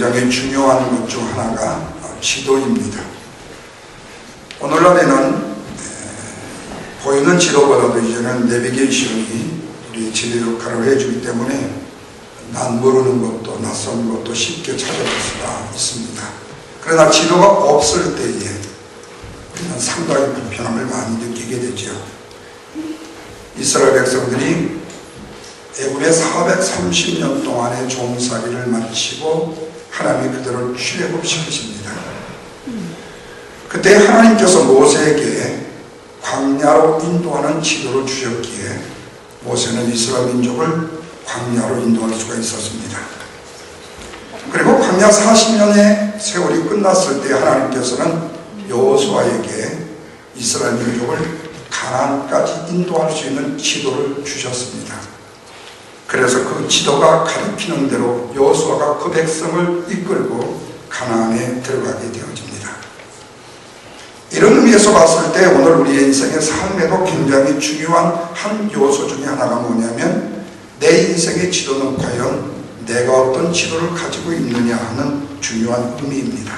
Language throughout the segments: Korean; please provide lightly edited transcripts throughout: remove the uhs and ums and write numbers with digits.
굉장히 중요한 것 중 하나가 지도입니다. 오늘날에는 보이는 지도보다도 이제는 내비게이션이 우리 지도 역할을 해주기 때문에 난 모르는 것도 낯선 것도 쉽게 찾아볼 수가 있습니다. 그러나 지도가 없을 때에 우리는 상당히 불편함을 많이 느끼게 되죠. 이스라엘 백성들이 애굽에 430년 동안의 종살이를 마치고 하나님이 그들을 출애굽시키십니다. 그때 하나님께서 모세에게 광야로 인도하는 지도를 주셨기에 모세는 이스라엘 민족을 광야로 인도할 수가 있었습니다. 그리고 광야 40년의 세월이 끝났을 때 하나님께서는 여호수아에게 이스라엘 민족을 가나안까지 인도할 수 있는 지도를 주셨습니다. 그래서 그 지도가 가리키는 대로 여호수아가 그 백성을 이끌고 가나안에 들어가게 되어집니다. 이런 의미에서 봤을 때 오늘 우리의 인생의 삶에도 굉장히 중요한 한 요소 중에 하나가 뭐냐면 내 인생의 지도는 과연 내가 어떤 지도를 가지고 있느냐 하는 중요한 의미입니다.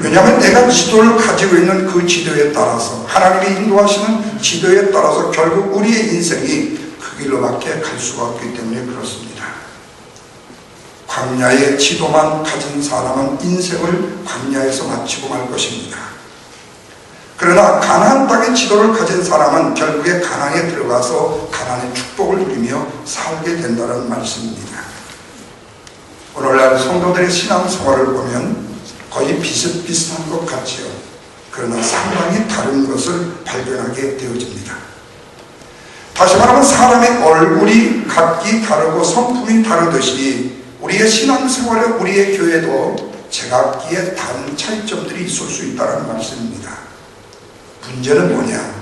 왜냐하면 내가 지도를 가지고 있는 그 지도에 따라서 하나님이 인도하시는 지도에 따라서 결국 우리의 인생이 그 길로밖에 갈 수가 없기 때문에 그렇습니다. 광야의 지도만 가진 사람은 인생을 광야에서 마치고 말 것입니다. 그러나 가나안 땅의 지도를 가진 사람은 결국에 가나안에 들어가서 가나안의 축복을 누리며 살게 된다는 말씀입니다. 오늘날 성도들의 신앙생활을 보면 거의 비슷비슷한 것 같지요. 그러나 상당히 다른 것을 발견하게 되어집니다. 다시 말하면 사람의 얼굴이 각기 다르고 성품이 다르듯이 우리의 신앙생활에 우리의 교회도 제각기의 다른 차이점들이 있을 수 있다는 말씀입니다. 문제는 뭐냐?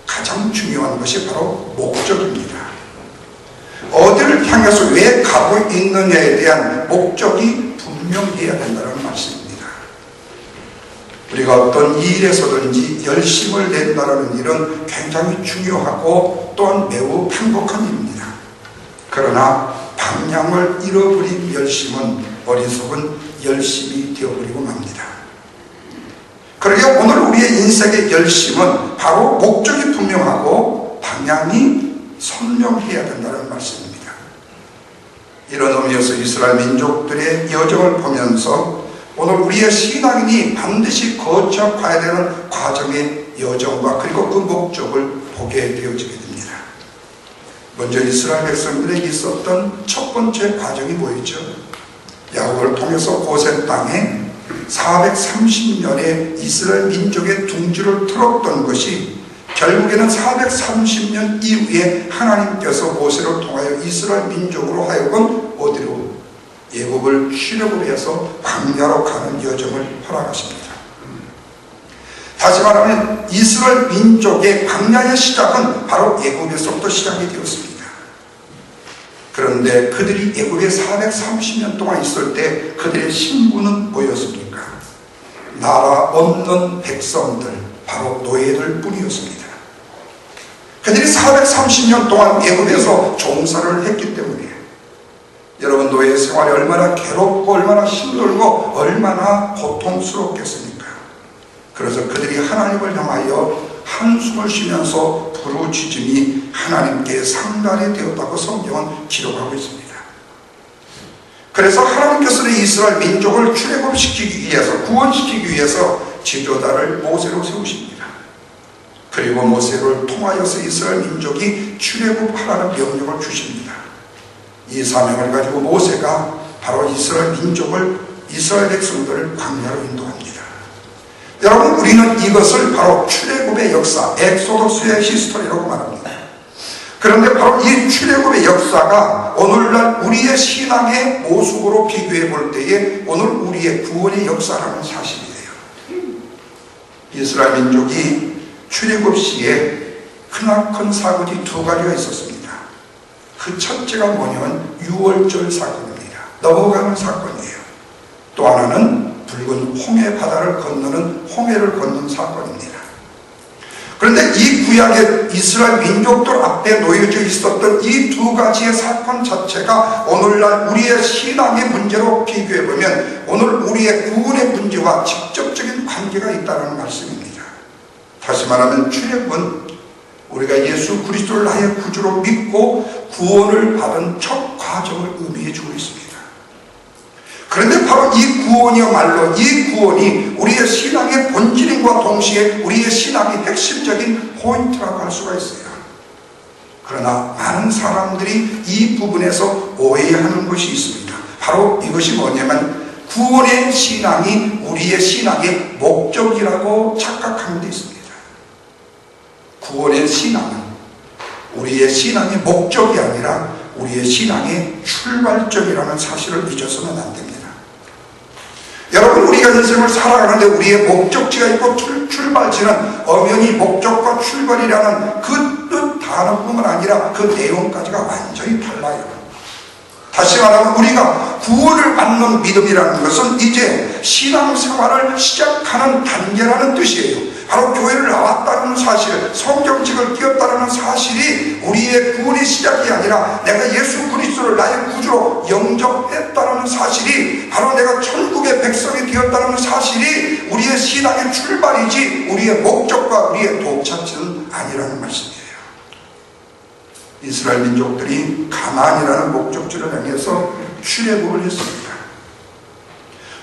가장 중요한 것이 바로 목적입니다. 어디를 향해서 왜 가고 있느냐에 대한 목적이 분명해야 된다는 말씀입니다. 우리가 어떤 일에서든지 열심을 낸다는 일은 굉장히 중요하고 또한 매우 행복한 일입니다. 그러나 방향을 잃어버린 열심은 어리석은 열심이 되어버리고 맙니다. 그러게 오늘 우리의 인생의 열심은 바로 목적이 분명하고 방향이 선명해야 된다는 말씀입니다. 이런 의미에서 이스라엘 민족들의 여정을 보면서 오늘 우리의 신앙인이 반드시 거쳐가야 되는 과정의 여정과 그리고 그 목적을 보게 되어지게 됩니다. 먼저 이스라엘 백성들에게 있었던 첫 번째 과정이 뭐였죠? 야곱을 통해서 고센 땅에 430년의 이스라엘 민족의 둥지를 틀었던 것이 결국에는 430년 이후에 하나님께서 모세를 통하여 이스라엘 민족으로 하여금 어디로? 애굽을 출애굽을 해서 광야로 가는 여정을 허락하십니다. 다시 말하면 이스라엘 민족의 광야의 시작은 바로 애굽에서부터 시작이 되었습니다. 그런데 그들이 애굽에 430년 동안 있을 때 그들의 신분은 뭐였습니까? 나라 없는 백성들, 바로 노예들 뿐이었습니다. 그들이 430년 동안 애굽에서 종사를 했기 때문에 여러분 노예 생활이 얼마나 괴롭고 얼마나 힘들고 얼마나 고통스럽겠습니까? 그래서 그들이 하나님을 향하여 한숨을 쉬면서 부르짖음이 하나님께 상달이 되었다고 성경은 기록하고 있습니다. 그래서 하나님께서는 이스라엘 민족을 출애굽시키기 위해서 구원시키기 위해서 지도자를 모세로 세우십니다. 그리고 모세를 통하여서 이스라엘 민족이 출애굽하라는 명령을 주십니다. 이 사명을 가지고 모세가 바로 이스라엘 민족을 이스라엘 백성들을 광야로 인도합니다. 여러분 우리는 이것을 바로 출애굽의 역사, 엑소더스의 히스토리라고 말합니다. 그런데 바로 이 출애굽의 역사가 오늘날 우리의 신앙의 모습으로 비교해 볼 때에 오늘 우리의 구원의 역사라는 사실이에요. 이스라엘 민족이 출애굽 시에 크나큰 사건이 두 가지가 있었습니다. 그 첫째가 뭐냐면 유월절 사건입니다. 넘어가는 사건이에요. 또 하나는 붉은 홍해 바다를 건너는 홍해를 걷는 사건입니다. 그런데 이 구약의 이스라엘 민족들 앞에 놓여져 있었던 이 두 가지의 사건 자체가 오늘날 우리의 신앙의 문제로 비교해보면 오늘 우리의 구원의 문제와 직접적인 관계가 있다는 말씀입니다. 다시 말하면 출애굽은 우리가 예수 그리스도를 나의 구주로 믿고 구원을 받은 첫 과정을 의미해 주고 있습니다. 그런데 바로 이 구원이야말로 이 구원이 우리의 신앙의 본질인과 동시에 우리의 신앙의 핵심적인 포인트라고 할 수가 있어요. 그러나 많은 사람들이 이 부분에서 오해하는 것이 있습니다. 바로 이것이 뭐냐면 구원의 신앙이 우리의 신앙의 목적이라고 착각하는 데 있습니다. 구원의 신앙은 우리의 신앙의 목적이 아니라 우리의 신앙의 출발점이라는 사실을 잊어서는 안 됩니다. 여러분, 우리가 인생을 살아가는데 우리의 목적지가 있고 출발지는 엄연히 목적과 출발이라는 그 뜻 단어뿐만 아니라 그 내용까지가 완전히 달라요. 다시 말하면 우리가 구원을 받는 믿음이라는 것은 이제 신앙생활을 시작하는 단계라는 뜻이에요. 바로 교회를 나왔다는 사실, 성경책을 끼웠다는 사실이 우리의 구원의 시작이 아니라 내가 예수 그리스도를 나의 구주로 영접했다는 사실이 바로 내가 천국의 백성이 되었다는 사실이 우리의 신앙의 출발이지 우리의 목적과 우리의 도착지는 아니라는 말씀이에요. 이스라엘 민족들이 가나안이라는 목적지를 향해서 출애굽을 했습니다.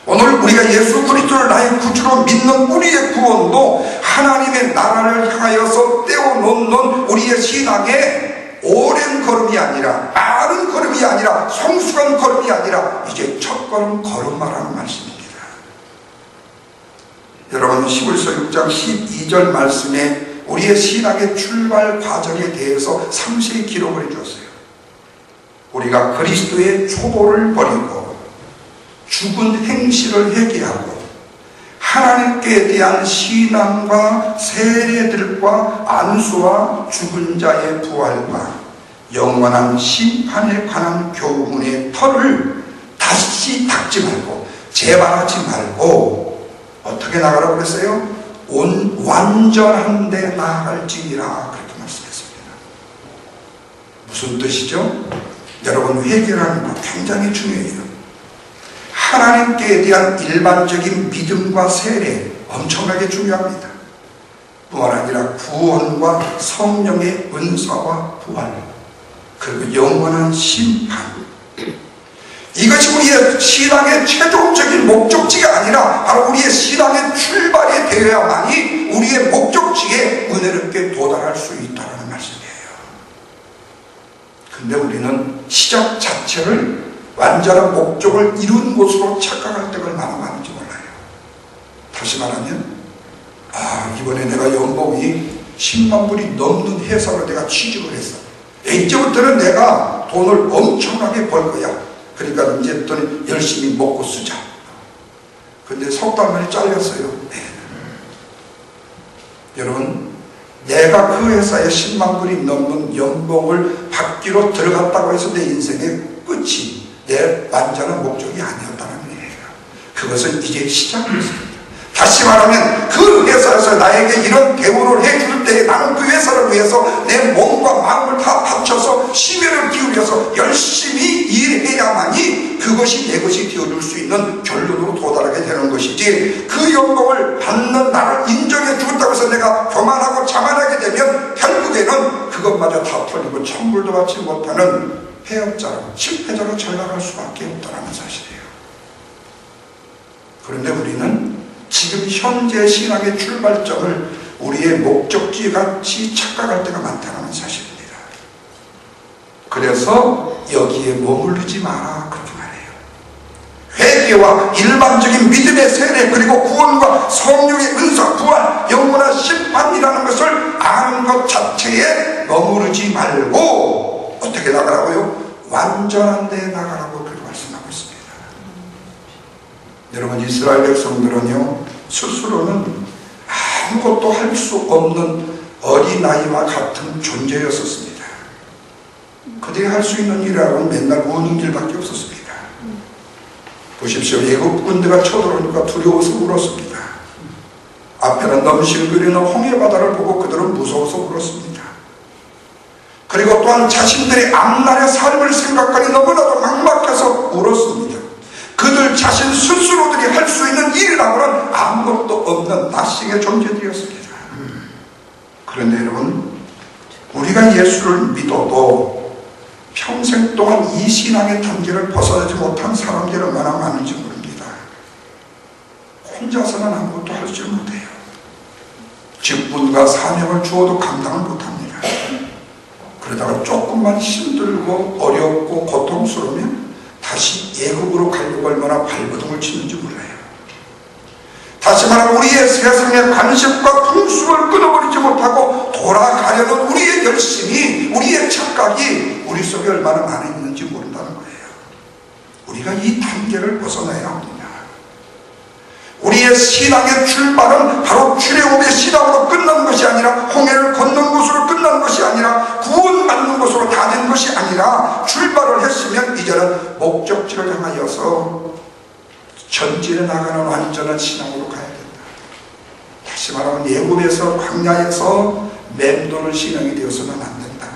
오늘 우리가 예수 그리스도를 나의 구주로 믿는 우리의 구원도 하나님의 나라를 향하여서 떼어놓는 우리의 신앙의 오랜 걸음이 아니라 빠른 걸음이 아니라 성숙한 걸음이 아니라 이제 첫 걸음 걸음마라는 말씀입니다. 여러분, 히브리서 6장 12절 말씀에 우리의 신앙의 출발 과정에 대해서 상세히 기록을 해주었어요. 우리가 그리스도의 초보를 버리고 죽은 행실을 회개하고 하나님께 대한 신앙과 세례들과 안수와 죽은 자의 부활과 영원한 심판에 관한 교훈의 털을 다시 닦지 말고 재발하지 말고 어떻게 나가라고 그랬어요? 완전한 데 나아갈지니라 그렇게 말씀했습니다. 무슨 뜻이죠? 여러분, 회개라는 거 굉장히 중요해요. 하나님께 대한 일반적인 믿음과 세례 엄청나게 중요합니다. 뿐만 아니라 구원과 성령의 은사와 부활 그리고 영원한 심판, 이것이 우리의 신앙의 최종적인 목적지가 아니라 바로 우리의 신앙의 출발이 되어야만이 우리의 목적지에 은혜롭게 도달할 수 있다는 말씀이에요. 근데 우리는 시작 자체를 완전한 목적을 이룬 곳으로 착각할 때가 얼마나 많은지 몰라요. 다시 말하면 이번에 내가 연봉이 10만 불이 넘는 회사로 내가 취직을 했어. 이제부터는 내가 돈을 엄청나게 벌 거야. 그러니까 이제부터 열심히 먹고 쓰자. 근데 석 달 만에 잘렸어요. 네. 여러분, 내가 그 회사에 10만 불이 넘는 연봉을 받기로 들어갔다고 해서 내 인생의 끝이 내 완전한 목적이 아니었다는 얘기예요. 그것은 이제 시작이었습니다. 다시 말하면 그 회사에서 나에게 이런 대우를 해줄 때 나는 그 회사를 위해서 내 몸과 마음을 다 바쳐서 심혈을 기울여서 열심히 일해야만이 그것이 내 것이 되어줄 수 있는 결론으로 도달하게 되는 것이지, 그 연봉을 받는 나를 인정해 주었다고 해서 내가 교만하고 자만하게 되면 결국에는 그것마저 다 털리고 천불도 받지 못하는 폐업자로 실패자로 전락할 수밖에 없다는 사실이에요. 그런데 우리는 지금 현재 신앙의 출발점을 우리의 목적지 같이 착각할 때가 많다는 사실입니다. 그래서 여기에 머무르지 마라 그렇게 말해요. 회개와 일반적인 믿음의 세례 그리고 구원과 성령의 은사, 부활, 영원한 심판이라는 것을 아는 것 자체에 머무르지 말고 어떻게 나가라고요? 완전한 데 나가라고 그렇게 말씀하고 있습니다. 여러분, 이스라엘 백성들은요 스스로는 아무것도 할 수 없는 어린아이와 같은 존재였었습니다. 그들이 할 수 있는 일이라고는 맨날 우는 일밖에 없었습니다. 보십시오. 애국 군대가 쳐들어오니까 두려워서 울었습니다. 앞에는 넘실거리는 홍해바다를 보고 그들은 무서워서 울었습니다. 그리고 또한 자신들의 앞날의 삶을 생각하니 너무나도 막막해서 울었습니다. 그들 자신 스스로들이 할 수 있는 일이라고는 아무것도 없는 낯익의 존재들이었습니다. 그런데 여러분, 우리가 예수를 믿어도 평생 동안 이 신앙의 단계를 벗어나지 못한 사람들이 얼마나 많은지 모릅니다. 혼자서는 아무것도 할 줄 못해요. 직분과 사명을 주어도 감당을 못합니다. 그러다가 조금만 힘들고 어렵고 고통스러우면 다시 애국으로 가려고 얼마나 발버둥을 치는지 몰라요. 다시 말하면 우리의 세상의 관심과 풍습을 끊어버리지 못하고 돌아가려는 우리의 열심이, 우리의 착각이 우리 속에 얼마나 많이 있는지 모른다는 거예요. 우리가 이 단계를 벗어나야 합니다. 우리의 신앙의 출발은 바로 출애굽의 신앙으로 끝난 것이 아니라, 홍해를 건넌 것으로 끝난 것이 아니라, 구원받는 것으로 다 된 것이 아니라, 출발을 했으면 이제는 목적지를 향하여서 전진해 나가는 완전한 신앙으로 가야 된다. 다시 말하면 애굽에서, 광야에서 맴도는 신앙이 되어서는 안 된다.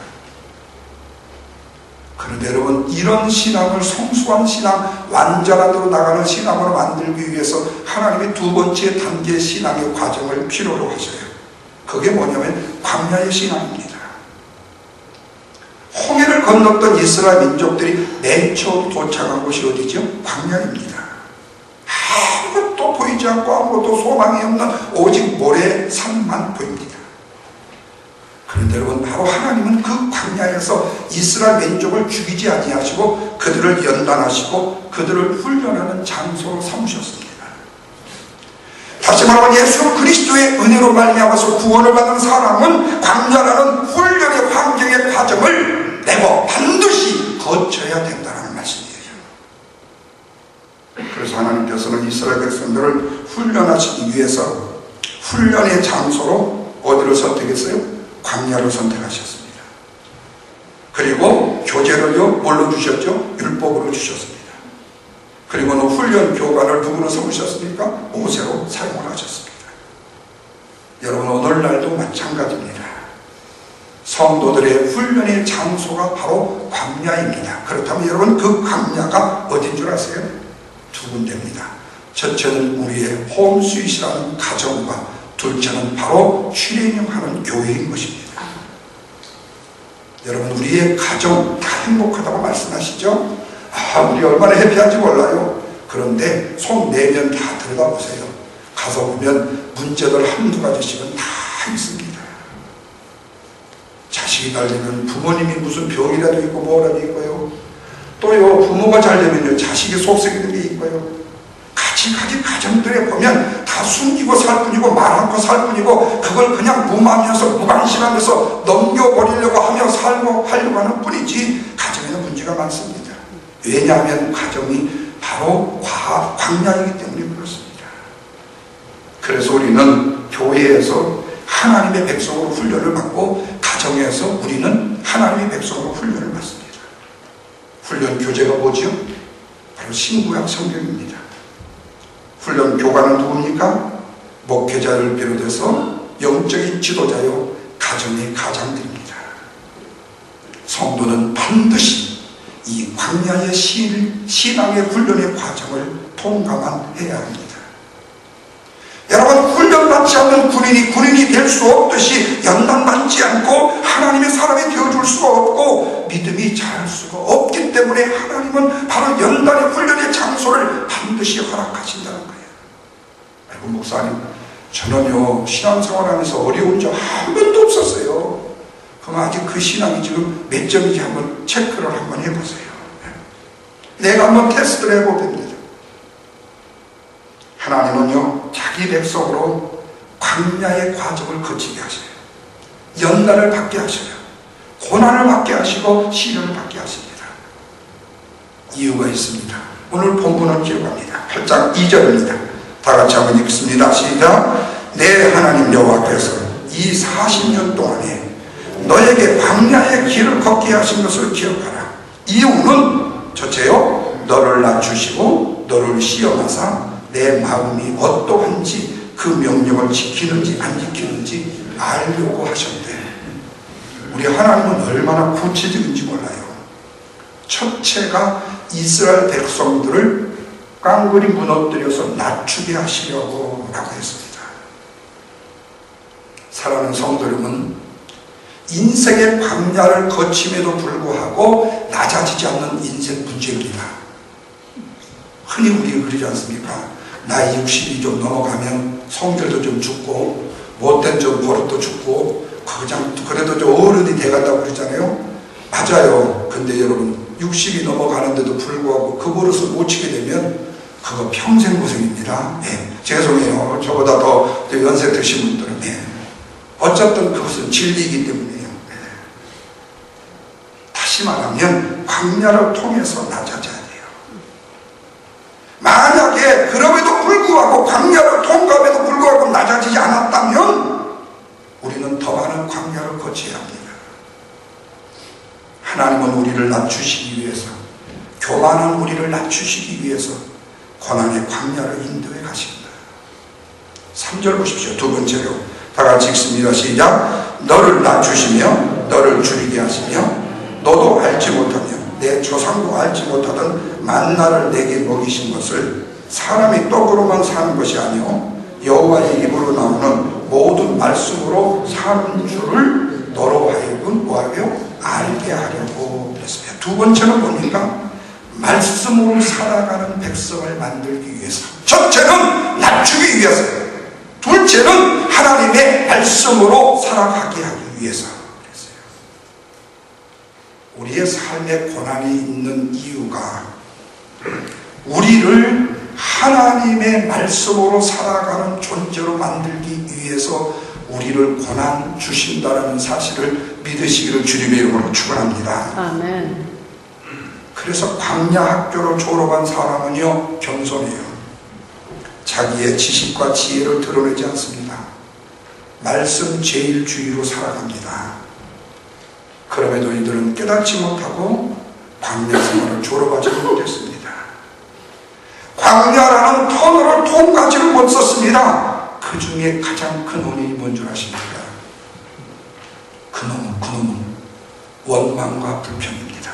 그런데 여러분, 이런 신앙을 성숙한 신앙, 완전한 데로 나가는 신앙으로 만들기 위해서 하나님이 두 번째 단계의 신앙의 과정을 필요로 하셔요. 그게 뭐냐면 광야의 신앙입니다. 홍해를 건넜던 이스라엘 민족들이 맨 처음 도착한 곳이 어디죠? 광야입니다. 아무것도 보이지 않고 아무것도 소망이 없는 오직 모래 산만 보입니다. 그런데 여러분, 바로 하나님은 그 광야에서 이스라엘 민족을 죽이지 아니하시고 그들을 연단하시고 그들을 훈련하는 장소로 삼으셨습니다. 다시 말하면 예수 그리스도의 은혜로 말미암아서 구원을 받은 사람은 광야라는 훈련의 환경의 과정을 내고 반드시 거쳐야 된다는 말씀이에요. 그래서 하나님께서는 이스라엘 백성들을 훈련하시기 위해서 훈련의 장소로 어디를 선택했어요? 광야를 선택하셨습니다. 그리고 교제를요, 뭘로 주셨죠? 율법으로 주셨습니다. 그리고는 훈련 교관을 누구로 삼으셨습니까? 모세로 사용을 하셨습니다. 여러분, 오늘날도 마찬가지입니다. 성도들의 훈련의 장소가 바로 광야입니다. 그렇다면 여러분, 그 광야가 어딘 줄 아세요? 두 군데입니다. 첫째는 우리의 홈스윗이라는 가정과, 둘째는 바로 출애굽하는 교회인 것입니다. 여러분, 우리의 가정 다 행복하다고 말씀하시죠? 우리 얼마나 해피한지 몰라요. 그런데 속 내면 다 들여다보세요. 가서 보면 문제들 한두 가지씩은 다 있습니다. 자식이 잘 되면 부모님이 무슨 병이라도 있고 뭐라도 있고요. 또요, 부모가 잘 되면요, 자식이 속썩이는 게 있고요. 가지 가정들에 보면 다 숨기고 살 뿐이고 말 않고 살 뿐이고, 그걸 그냥 무마하면서 무관심하면서 넘겨버리려고 하며 살고 하려고 하는 뿐이지 가정에는 문제가 많습니다. 왜냐하면 가정이 바로 광야이기 때문에 그렇습니다. 그래서 우리는 교회에서 하나님의 백성으로 훈련을 받고, 가정에서 우리는 하나님의 백성으로 훈련을 받습니다. 훈련 교재가 뭐죠? 바로 신구약 성경입니다. 훈련 교관은 누굽니까? 목회자를 비롯해서 영적인 지도자요, 가정의 가장들입니다. 성도는 반드시 이 광야의 신앙의 훈련의 과정을 통감해야 합니다. 여러분, 훈련받지 않는 군인이 될 수 없듯이 연단받지 않고 하나님의 사람이 되어줄 수가 없고 믿음이 자랄 수가 없기 때문에 하나님은 바로 연단의 훈련의 장소를 반드시 허락하신다는 거예요. 아이고, 목사님, 저는요, 신앙생활하면서 어려운 점 한 번도 없었어요. 그럼 아직 그 신앙이 지금 몇 점인지 한번 체크를 한번 해보세요. 내가 한번 테스트를 해보면 됩니다. 하나님은요, 자기 백성으로 광야의 과정을 거치게 하셔요. 연단을 받게 하셔요. 고난을 받게 하시고 시련을 받게 하십니다. 이유가 있습니다. 오늘 본문을 기억합니다. 8장 2절입니다. 다 같이 한번 읽습니다. 시작. 내 하나님 여호와께서 이 40년 동안에 너에게 광야의 길을 걷게 하신 것을 기억하라. 이유는 첫째요, 너를 낮추시고 너를 시험하사 내 마음이 어떠한지 그 명령을 지키는지 안 지키는지 알려고 하셨대. 우리 하나님은 얼마나 구체적인지 몰라요. 첫째가 이스라엘 백성들을 깡그리 무너뜨려서 낮추게 하시려고 라고 했습니다. 사랑하는 성도 여러분, 인생의 광야를 거침에도 불구하고 낮아지지 않는 인생 문제입니다. 흔히 우리가 그러지 않습니까? 나이 60이 좀 넘어가면 성질도 좀 죽고 못된 좀 버릇도 죽고 그냥 그래도 좀 어른이 돼간다고 그러잖아요. 맞아요. 근데 여러분 60이 넘어가는데도 불구하고 그 버릇을 못 치게 되면 그거 평생 고생입니다. 네. 죄송해요. 저보다 더 연세 드신 분들은 어쨌든 그것은 진리이기 때문이에요. 다시 말하면 광야를 통해서 낮아져야 돼요. 만약에 그럼에도 불구하고 광야를 통과함에도 불구하고 낮아지지 않았다면 우리는 더 많은 광야를 거쳐야 합니다. 하나님은 우리를 낮추시기 위해서, 교만한 우리를 낮추시기 위해서 고난의 광야를 인도해 가십니다. 3절 보십시오. 두 번째로 다 같이 읽습니다. 시작. 너를 낮추시며 너를 줄이게 하시며 너도 알지 못하며 내 조상도 알지 못하던 만나를 내게 먹이신 것을 사람이 떡으로만 사는 것이 아니오 여호와의 입으로 나오는 모든 말씀으로 사는 줄을 너로 하여금 뭐하며 알게 하려고 그랬습니다. 두 번째는 뭡니까? 말씀으로 살아가는 백성을 만들기 위해서. 첫째는 낮추기 위해서, 둘째는 하나님의 말씀으로 살아가게 하기 위해서 그랬어요. 우리의 삶에 고난이 있는 이유가 우리를 하나님의 말씀으로 살아가는 존재로 만들기 위해서 우리를 고난 주신다는 사실을 믿으시기를 주님의 이름으로 축원합니다. 아멘. 그래서 광야 학교를 졸업한 사람은요 겸손해요. 자기의 지식과 지혜를 드러내지 않습니다. 말씀 제일주의로 살아갑니다. 그럼에도 이들은 깨닫지 못하고 광야 생활을 졸업하지 못했습니다. 광야라는 터널을 통과하지를 못했습니다. 그 중에 가장 큰 원인이 뭔 줄 아십니까? 그놈은 원망과 불평입니다.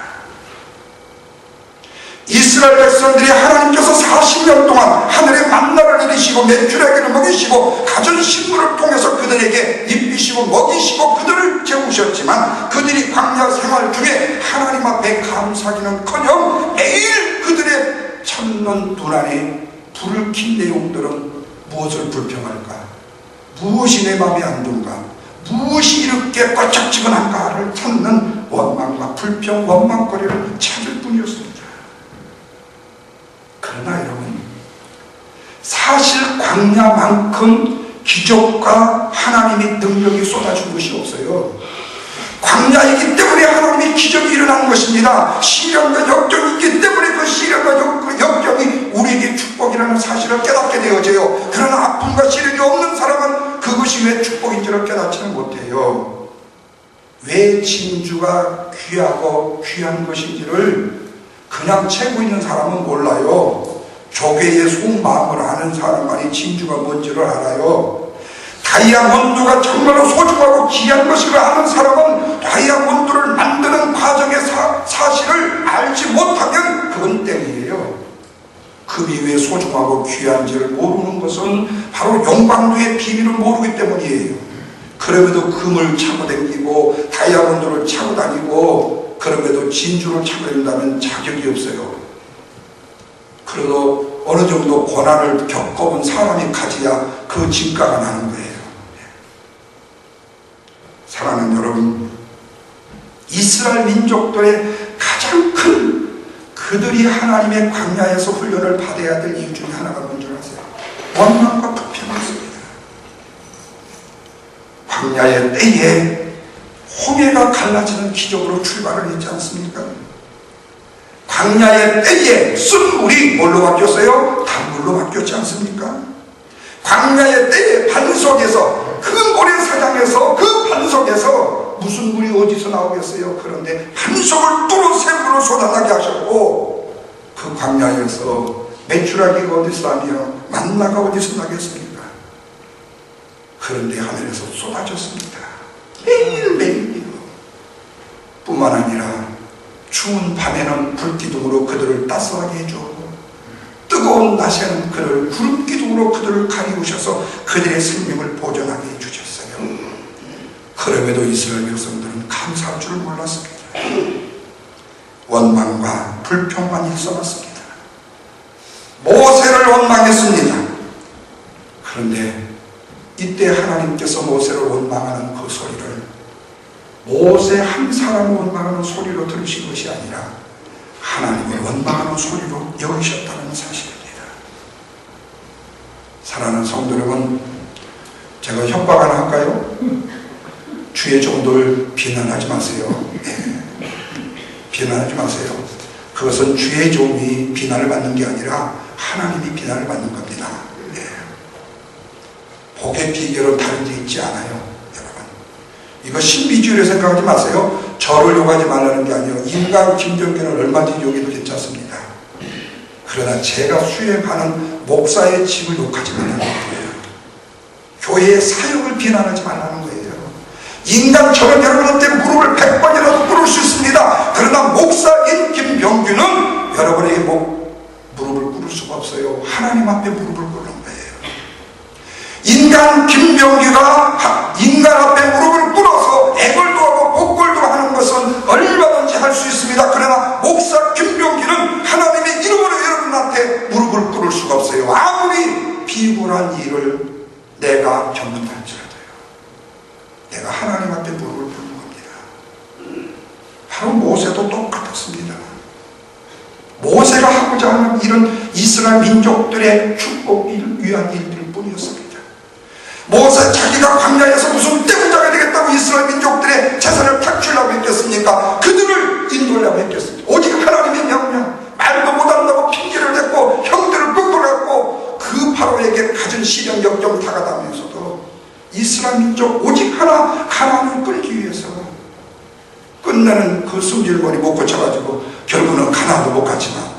이스라엘 백성들이 하나님께서 40년 동안 하늘의 만나를 내리시고 메추라기를 먹이시고 가전 식물을 통해서 그들에게 입히시고 먹이시고 그들을 재우셨지만 그들이 광야 생활 중에 하나님 앞에 감사하기는커녕 매일 그들의 첫눈 눈안에 불을 킨 내용들은 무엇을 불평할까? 무엇이 내 마음에 안 든가? 무엇이 이렇게 껄쩍지근한가를 찾는 원망과 불평, 원망거리를 찾을 뿐이었습니다. 그러나 여러분, 사실 광야만큼 기적과 하나님의 능력이 쏟아진 것이 없어요. 광야이기 때문에 하나님의 기적이 일어나는 것입니다. 시련과 역경이 있기 때문에 그 시련과 역경이 우리에게 축복이라는 사실을 깨닫게 되어져요. 그러나 아픔과 시련이 없는 사람은 그것이 왜 축복인지를 깨닫지는 못해요. 왜 진주가 귀하고 귀한 것인지를 그냥 채고 있는 사람은 몰라요. 조개의 속마음을 아는 사람만이 진주가 뭔지를 알아요. 다이아몬드가 정말로 소중하고 귀한 것을 아는 사람은 다이아몬드를 만드는 과정의 사실을 알지 못하면 그건 땡이에요. 금이 왜 소중하고 귀한지를 모르는 것은 바로 용광로의 비밀을 모르기 때문이에요. 그럼에도 금을 차고 다니고 다이아몬드를 차고 다니고 그럼에도 진주를 차고 다닌다면 자격이 없어요. 그래도 어느 정도 고난을 겪어본 사람이 가져야 그 진가가 나는 거예요. 사랑하는 여러분, 이스라엘 민족들의 가장 큰 그들이 하나님의 광야에서 훈련을 받아야 될 이유 중에 하나가 뭔지 아세요? 원망과 불평이었습니다. 광야의 때에 홍해가 갈라지는 기적으로 출발을 했지 않습니까? 광야의 때에 쓴물이 뭘로 바뀌었어요? 단물로 바뀌었지 않습니까? 광야의 때에 반석에서 그 모래사장에서 그 반석에서 무슨 물이 어디서 나오겠어요? 그런데 반석을 뚫어 샘물을 쏟아나게 하셨고 그 광야에서 메추라기가 어디서 나며 만나가 어디서 나겠습니까? 그런데 하늘에서 쏟아졌습니다. 매일매일이요. 뿐만 아니라 추운 밤에는 불기둥으로 그들을 따스하게 해주었고, 뜨거운 낮에는 그를 구름기둥으로 그들을 가리우셔서 그들의 생명을 보존하게 해주셨어요. 그럼에도 이스라엘 백성들은 감사할 줄 몰랐습니다. 원망과 불평만 일삼았습니다. 모세를 원망했습니다. 그런데 이때 하나님께서 모세를 원망하는 그 소리를 모세 한 사람을 원망하는 소리로 들으신 것이 아니라 하나님을 원망하는 소리로 여기셨다는 사실입니다. 사랑하는 성도 여러분, 제가 협박 하나 할까요? 주의 종들 비난하지 마세요. 비난하지 마세요. 그것은 주의 종이 비난을 받는 게 아니라 하나님이 비난을 받는 겁니다. 복의 비결은 다른 데 있지 않아요. 여러분, 이거 신비주의로 생각하지 마세요. 저를 욕하지 말라는 게 아니에요. 인간 김종균을 얼마든지 욕해도 괜찮습니다. 그러나 제가 수행하는 목사의 집을 욕하지 말라는 거예요. 교회의 사역을 비난하지 말라는 거예요. 인간처럼 여러분한테 무릎을 100번이라도 꿇을 수 있습니다. 그러나 목사인 김병규는 여러분에게 무릎을 꿇을 수가 없어요. 하나님 앞에 무릎을 꿇는 거예요. 인간 김병규가 인간 앞에 무릎을 꿇어서 애걸도 하고 복걸도 하는 것은 얼마든지 할 수 있습니다. 그러나 목사 김병규는 하나님의 이름으로 여러분한테 무릎을 꿇을 수가 없어요. 아무리 비굴한 일을 내가 겪는다 할지라도요. 내가 하나님 앞에 무릎을 꿇는 겁니다. 바로 모세도 똑같았습니다. 모세가 하고자 하는 일은 이스라엘 민족들의 축복을 위한 일들 뿐이었습니다. 모세 자기가 광야에서 무슨 떼부자가 되겠다고 이스라엘 민족들의 재산을 탁취하려고 했겠습니까? 그들을 인도하려고 했겠습니까? 오직 하나님의 명령, 말도 못한다고 핑계를 댔고 형들을 끄끌었고 그 바로에게 가진 시련 역경 다가다면서도 이스라엘 민족 오직 하나 가나안을 끌기 위해서 끝내는 그 승질머리 못 고쳐가지고 결국은 가나안도 못 갔지만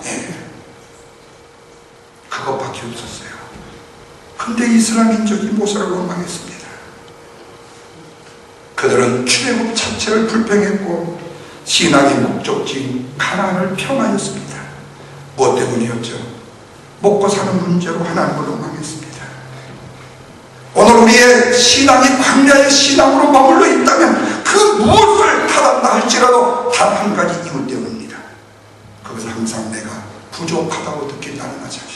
그것밖에 없었어요. 근데 이스라엘 민족이 모세를 원망했습니다. 그들은 출애굽 자체를 불평했고 신앙의 목적지인 가나안을 폄하했습니다. 무엇 때문이었죠? 먹고 사는 문제로 하나님을 원망했습니다. 오늘 우리의 신앙이 광야의 신앙으로 머물러 있다면 그 무엇을 타단다 할지라도 단 한 가지 이유 때문입니다. 그것은 항상 내가 부족하다고 느낀다는 사실이에요.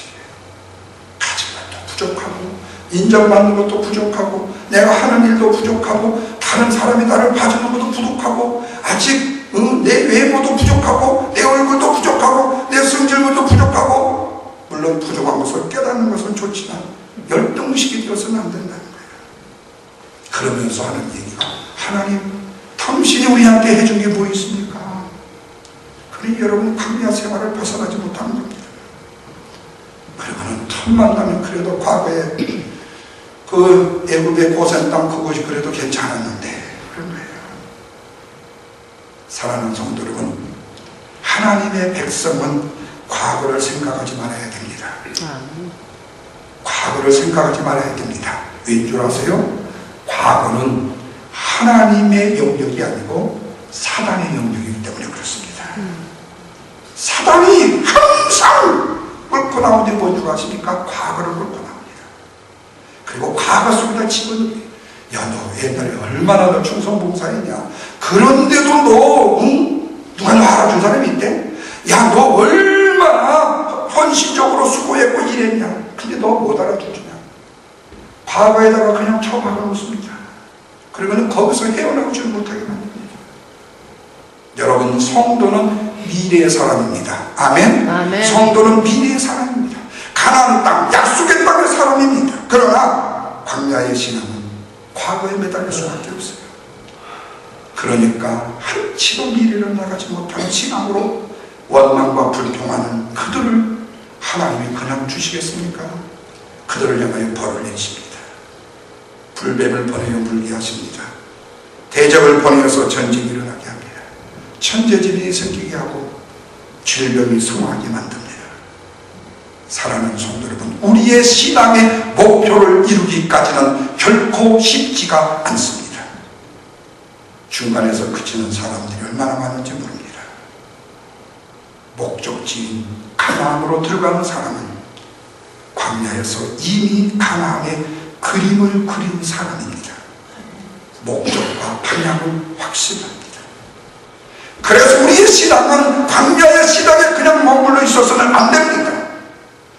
가진 것도 부족하고 인정받는 것도 부족하고 내가 하는 일도 부족하고 다른 사람이 나를 봐주는 것도 부족하고 아직 내 외모도 부족하고 내 얼굴도 부족하고 내 성질도 부족하고 물론 부족한 것을 깨닫는 것은 좋지만 열등의식이 되어서는 안 된다는 거예요. 그러면서 하는 얘기가 하나님 당신이 우리한테 해준 게 뭐 있습니까? 그러니 여러분 광야 생활을 벗어나지 못하는 겁니다. 그리고는 틈만 나면 그래도 과거에 그 애굽의 고센 땅 그곳이 그래도 괜찮았는데 그런 거예요. 사랑하는 성도 여러분, 하나님의 백성은 과거를 생각하지 말아야 됩니다. 과거를 생각하지 말아야 됩니다. 왠 줄 아세요? 과거는 하나님의 영역이 아니고 사단의 영역이기 때문에 그렇습니다. 사단이 항상 끌고 나오는데 뭔 줄 아십니까? 과거를 끌고 나옵니다. 그리고 과거 속에다 집어넣어요. 야, 너 옛날에 얼마나 너 충성봉사했냐? 그런데도 너 누가 너 알아준 사람이 있대? 야, 너 얼마나 헌신적으로 수고했고 일했냐? 근데 너 못 알아주냐? 과거에다가 그냥 처박아 놓습니다. 그러면 거기서 헤어나오지 못하게 만듭니다. 여러분, 성도는 미래의 사람입니다. 아멘? 아멘. 성도는 미래의 사람입니다. 가나안 땅, 약속의 땅의 사람입니다. 그러나 광야의 신앙은 과거에 매달릴 수밖에 없어요. 그러니까 한치도 미래를 나가지 못하는 신앙으로 원망과 불평하는 그들을 하나님이 그냥 주시겠습니까? 그들을 향하여 벌을 내십니다. 불뱀을 보내어 물게 하십니다. 대적을 보내어서 전쟁이 일어나게 합니다. 천재질이 생기게 하고 질병이 성하게 만듭니다. 사랑하는 성도 여러분, 우리의 신앙의 목표를 이루기까지는 결코 쉽지가 않습니다. 중간에서 그치는 사람들이 얼마나 많은지 모릅니다. 목적지인 가나안으로 들어가는 사람은 광야에서 이미 가나안의 그림을 그린 사람입니다. 목적과 방향은 확실합니다. 그래서 우리의 신앙은 광야의 신앙에 그냥 머물러 있어서는 안 됩니다.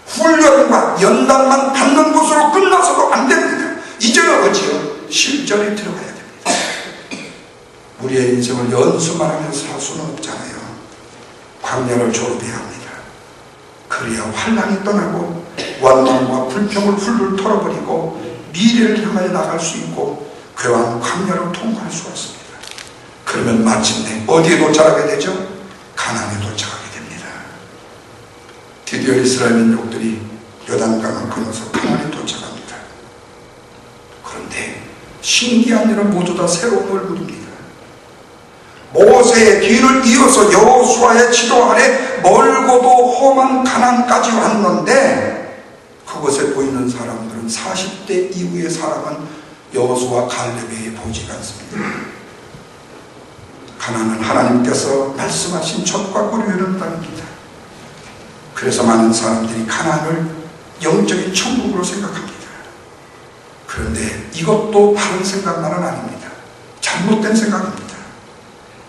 훈련과 연단만 받는 것으로 끝나서도 안 됩니다. 이제는 어찌요? 실전에 들어가야 됩니다. 우리의 인생을 연수만 하면서 할 수는 없잖아요. 광야를 졸업해야 합니다. 그래야 환난이 떠나고 원망과 불평을 훌훌 털어버리고 미래를 향하여 나갈 수 있고 괴한 광야를 통과할 수가 있습니다. 그러면 마침내 어디에 도착하게 되죠? 가나안에 도착하게 됩니다. 드디어 이스라엘 민족들이 요단강을 건너서 가나안에 도착합니다. 그런데 신기한 일은 모두 다 새로운 얼굴입니다. 모세의 뒤를 이어서 여호수아의 지도 아래 멀고도 험한 가나안까지 왔는데 그곳에 보이는 사람들은 40대 이후의 사람은 여호수아 갈렙에 보지가 않습니다. 가나안은 하나님께서 말씀하신 젖과 꿀이 흐르는 땅입니다. 그래서 많은 사람들이 가나안을 영적인 천국으로 생각합니다. 그런데 이것도 바른 생각만은 아닙니다. 잘못된 생각입니다.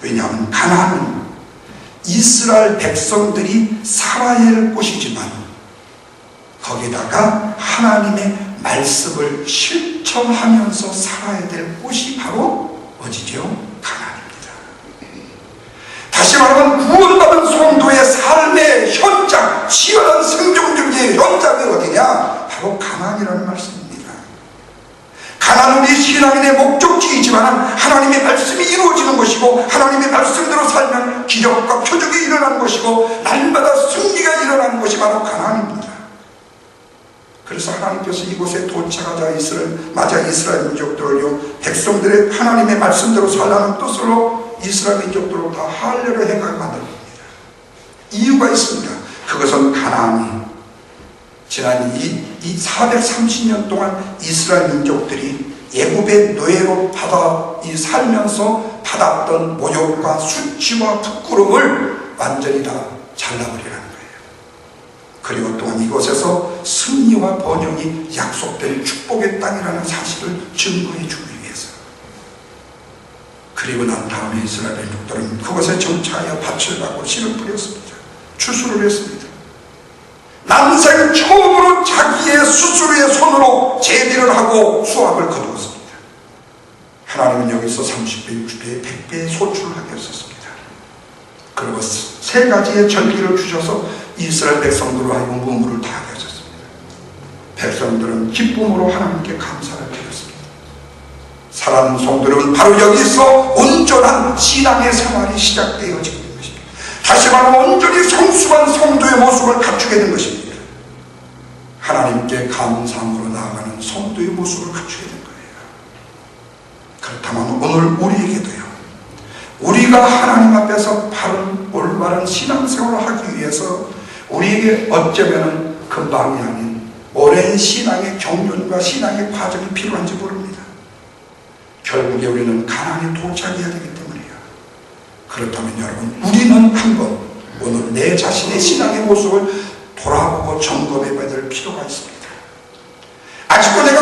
왜냐하면 가나안은 이스라엘 백성들이 살아야 할 곳이지만 거기다가 하나님의 말씀을 실천하면서 살아야 될 곳이 바로 어디죠? 가나안입니다. 다시 말하면 구원받은 성도의 삶의 현장, 치열한 생존경제의 현장이 어디냐? 바로 가나안이라는 말씀입니다. 가나안은 우리 신앙인의 목적지이지만 하나님의 말씀이 이루어지는 것이고 하나님의 말씀대로 살면 기적과 표적이 일어나는 것이고 날마다 승리가 일어나는 것이 바로 가나안입니다. 그래서 하나님께서 이곳에 도착하자 이스라엘 민족들을요, 백성들의 하나님의 말씀대로 살라는 뜻으로 이스라엘 민족들을 다 할례를 행하게 만든 겁니다. 이유가 있습니다. 그것은 가나안이 지난 이 430년 동안 이스라엘 민족들이 애굽의 노예로 살면서 받았던 모욕과 수치와 부끄러움을 완전히 다 잘라버리라는 거예요. 그리고 또한 이곳에서 승리와 번영이 약속될 축복의 땅이라는 사실을 증거해 주기 위해서. 그리고 난 다음에 이스라엘 민족들은 그곳에 정착하여 밭을 가고 씨를 뿌렸습니다. 추수를 했습니다. 난생 처음으로 자기의 스스로의 손으로 재배를 하고 수확을 거두었습니다. 하나님은 여기서 30배, 60배, 100배의 소출을 하게 했었습니다. 그리고 세 가지의 전기를 주셔서 이스라엘 백성들로 하여금 문물을 다 하게 하셨습니다. 백성들은 기쁨으로 하나님께 감사를 드렸습니다. 사랑하는 성도들은 바로 여기서 온전한 신앙의 생활이 시작되어지게 된 것입니다. 다시 말하면 온전히 성숙한 성도의 모습을 갖추게 된 것입니다. 하나님께 감사함으로 나아가는 성도의 모습을 갖추게 된 거예요. 그렇다면 오늘 우리에게도요, 우리가 하나님 앞에서 바른 올바른 신앙생활을 하기 위해서 우리에게 어쩌면 금방이 아닌 오랜 신앙의 경륜과 신앙의 과정이 필요한지 모릅니다. 결국에 우리는 가나안에 도착해야 되기 때문이에요. 그렇다면 여러분, 우리는 한번 오늘 내 자신의 신앙의 모습을 돌아보고 점검해 봐야 될 필요가 있습니다. 아직도 내가